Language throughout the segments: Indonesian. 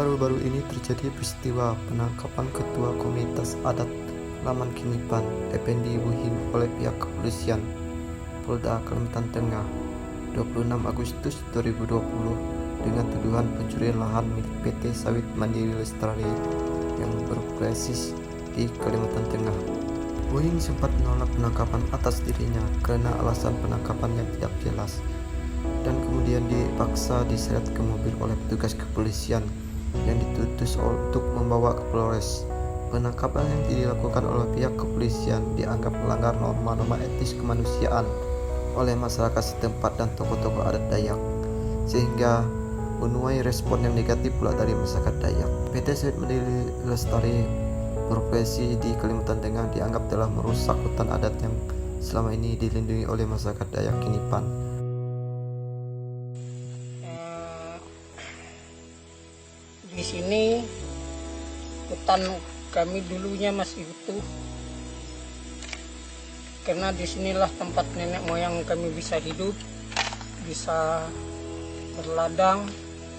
Baru-baru ini terjadi peristiwa penangkapan Ketua Komunitas Adat Laman Kinipan, Effendi Wuhing oleh pihak kepolisian Polda Kalimantan Tengah 26 Agustus 2020 dengan tuduhan pencurian lahan milik PT Sawit Mandiri Lestari yang beroperasi di Kalimantan Tengah. Wuhing sempat menolak penangkapan atas dirinya karena alasan penangkapan yang tidak jelas, dan kemudian dipaksa diseret ke mobil oleh petugas kepolisian yang ditutus untuk membawa ke Polres. Penangkapan yang dilakukan oleh pihak kepolisian dianggap melanggar norma-norma etis kemanusiaan oleh masyarakat setempat dan tokoh-tokoh adat Dayak, sehingga menuai respon yang negatif pula dari masyarakat Dayak. PT Sawit Mandiri Lestari beroperasi di Kalimantan Tengah dianggap telah merusak hutan adat yang selama ini dilindungi oleh masyarakat Dayak Kinipan. Di sini hutan kami dulunya masih utuh, karena disinilah tempat nenek moyang kami bisa hidup, bisa berladang,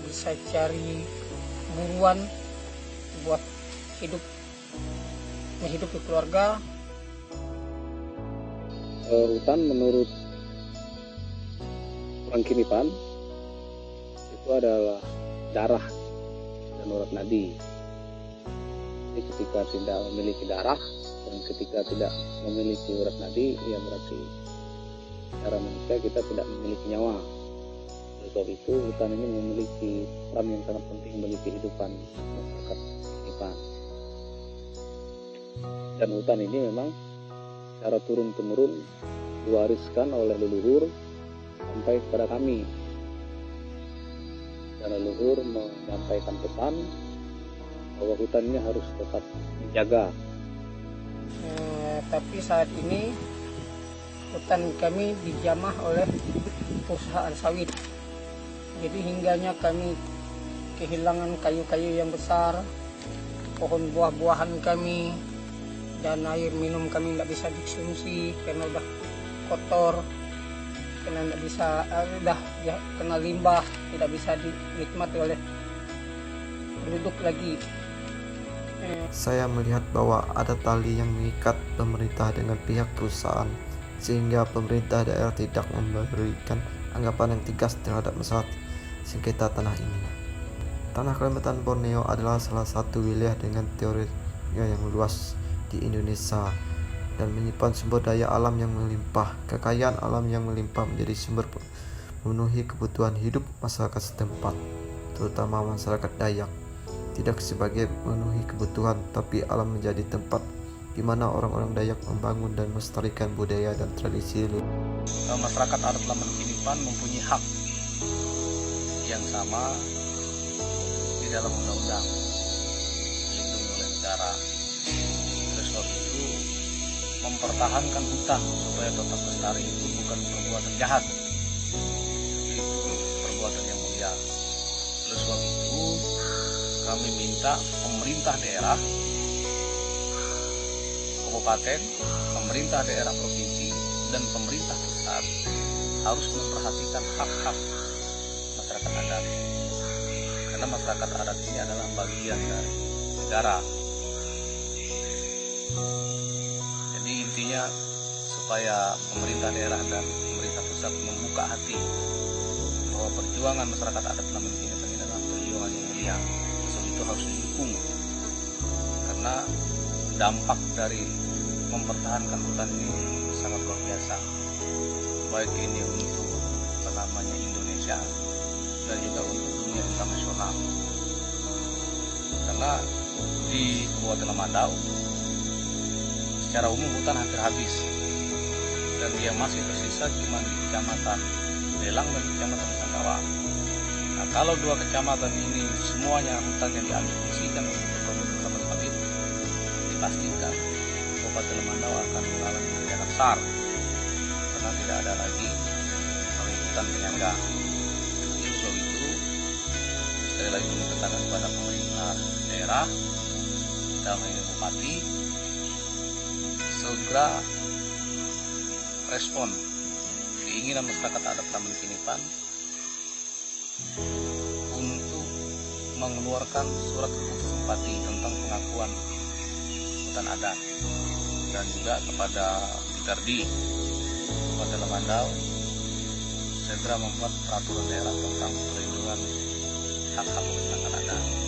bisa cari buruan buat menghidupi keluarga. Hutan menurut orang Kinipan itu adalah darah dan urat nadi. Jadi ketika tidak memiliki darah dan ketika tidak memiliki urat nadi, ya berarti secara manusia kita tidak memiliki nyawa. Oleh sebab itu hutan ini memiliki peran yang sangat penting bagi kehidupan masyarakat Kinipan. Dan hutan ini memang secara turun-temurun diwariskan oleh leluhur sampai kepada kami. Dan leluhur menyampaikan pesan bahwa hutan ini harus tetap dijaga. Tapi saat ini hutan kami dijamah oleh perusahaan sawit. Jadi hingganya kami kehilangan kayu-kayu yang besar, pohon buah-buahan kami, dan air minum kami tidak bisa dikonsumsi karena udah kotor, karena tidak bisa, udah kena limbah, tidak bisa dinikmati oleh penduduk lagi. Saya melihat bahwa ada tali yang mengikat pemerintah dengan pihak perusahaan, sehingga pemerintah daerah tidak memberikan anggapan yang tegas terhadap masalah sengketa tanah ini. Tanah Kalimantan Borneo adalah salah satu wilayah dengan teritorial yang luas di Indonesia dan menyimpan sumber daya alam yang melimpah. Kekayaan alam yang melimpah menjadi sumber memenuhi kebutuhan hidup masyarakat setempat, terutama masyarakat Dayak. Tidak sebagai memenuhi kebutuhan, tapi alam menjadi tempat di mana orang-orang Dayak membangun dan melestarikan budaya dan tradisi. Masyarakat adat Laman Kinipan mempunyai hak yang sama di dalam undang-undang dilindungi oleh negara. Oleh sebab itu, mempertahankan hutan supaya tetap lestari itu bukan perbuatan jahat, itu perbuatan yang mulia. Oleh sebab itu, kami minta pemerintah daerah, kabupaten, pemerintah daerah provinsi, dan pemerintah pusat harus memperhatikan hak-hak masyarakat adat, karena masyarakat adat ini adalah bagian dari negara. Jadi intinya supaya pemerintah daerah dan pemerintah pusat membuka hati bahwa perjuangan masyarakat adat Laman Kinipan ini adalah perjuangan yang mulia. Itu harus didukung, karena dampak dari mempertahankan hutan ini sangat luar biasa, baik ini untuk Indonesia dan juga untuk dunia internasional. Karena di Kabupaten Lamandau secara umum hutan hampir habis, dan dia masih tersisa cuma di Kecamatan Delang dan Kecamatan Sangkawa. Nah, kalau dua kecamatan ini semuanya hutannya diambil fungsikan untuk perkebunan kelapa sawit, dipastikan Kabupaten Lamandau akan mengalami bencana besar, karena tidak ada lagi hutan penyangga. Jadi sebab itu, sekali lagi kami tekankan kepada pemerintah daerah, dalam hal ini Bupati, segera respon keinginan masyarakat adat Laman Kinipan untuk mengeluarkan surat keputusan Bupati tentang pengakuan hutan adat, dan juga kepada Dikardi Kabupaten Lemandau segera membuat peraturan daerah tentang perlindungan hak-hak masyarakat adat.